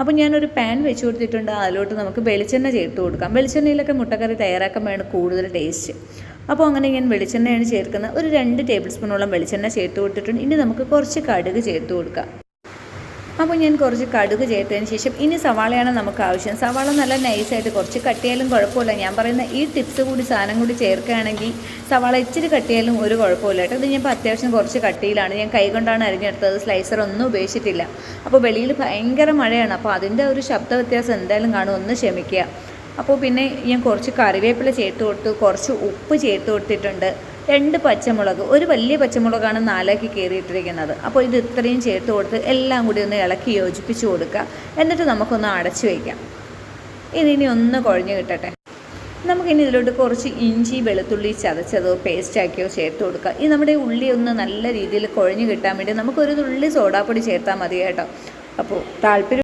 അപ്പോൾ ഞാനൊരു പാൻ വെച്ച് കൊടുത്തിട്ടുണ്ട്. അതിലോട്ട് നമുക്ക് വെളിച്ചെണ്ണ ചേർത്ത് കൊടുക്കാം. വെളിച്ചെണ്ണയിലൊക്കെ മുട്ടക്കറി തയ്യാറാക്കുമ്പോഴാണ് കൂടുതൽ ടേസ്റ്റ്. അപ്പോൾ അങ്ങനെ ഞാൻ വെളിച്ചെണ്ണയാണ് ചേർക്കുന്നത്. ഒരു 2 ടേബിൾ സ്പൂണോളം വെളിച്ചെണ്ണ ചേർത്ത് കൊടുത്തിട്ടുണ്ട്. ഇനി നമുക്ക് കുറച്ച് കടുക് ചേർത്ത് കൊടുക്കാം. അപ്പോൾ ഞാൻ കുറച്ച് കടുക് ചേർത്തതിന് ശേഷം ഇനി സവാളയാണ് നമുക്ക് ആവശ്യം. സവാള നല്ല നൈസായിട്ട് കുറച്ച് കട്ടിയാലും കുഴപ്പമില്ല. ഞാൻ പറയുന്ന ഈ ടിപ്സ് കൂടി സാധനം കൂടി ചേർക്കുകയാണെങ്കിൽ സവാള ഇച്ചിരി കട്ടിയാലും ഒരു കുഴപ്പമില്ല കേട്ടോ. ഇത് ഞാൻ ഇപ്പോൾ അത്യാവശ്യം കുറച്ച് കട്ടിയിലാണ്. ഞാൻ കൈകൊണ്ടാണ് അരിഞ്ഞെടുത്തത്, സ്ലൈസർ ഒന്നും ഉപയോഗിച്ചിട്ടില്ല. അപ്പോൾ വെളിയിൽ ഭയങ്കര മഴയാണ്. അപ്പോൾ അതിൻ്റെ ഒരു ശബ്ദ വ്യത്യാസം എന്തായാലും കാണും, ഒന്ന് ക്ഷമിക്കുക. അപ്പോൾ പിന്നെ ഞാൻ കുറച്ച് കറിവേപ്പില ചേർത്ത് കൊടുത്തു, കുറച്ച് ഉപ്പ് ചേർത്ത് കൊടുത്തിട്ടുണ്ട്, 2 പച്ചമുളക്, ഒരു വലിയ പച്ചമുളകാണ് 4ആക്കി കീറിയിട്ടിരിക്കുന്നത്. അപ്പോൾ ഇത് ഇത്രയും ചേർത്ത് കൊടുത്ത് എല്ലാം കൂടി ഒന്ന് ഇളക്കി യോജിപ്പിച്ച് കൊടുക്കുക. എന്നിട്ട് നമുക്കൊന്ന് അടച്ചു വയ്ക്കാം. ഇതിനി ഒന്ന് കുഴഞ്ഞ് കിട്ടട്ടെ. നമുക്കിനി ഇതിലോട്ട് കുറച്ച് ഇഞ്ചി വെളുത്തുള്ളി ചതച്ചതോ പേസ്റ്റാക്കിയോ ചേർത്ത് കൊടുക്കുക. ഈ നമ്മുടെ ഉള്ളി ഒന്ന് നല്ല രീതിയിൽ കുഴഞ്ഞ് കിട്ടാൻ വേണ്ടി നമുക്കൊരു തുള്ളി സോഡാപ്പൊടി ചേർത്താൽ മതി കേട്ടോ. അപ്പോൾ താല്പര്യം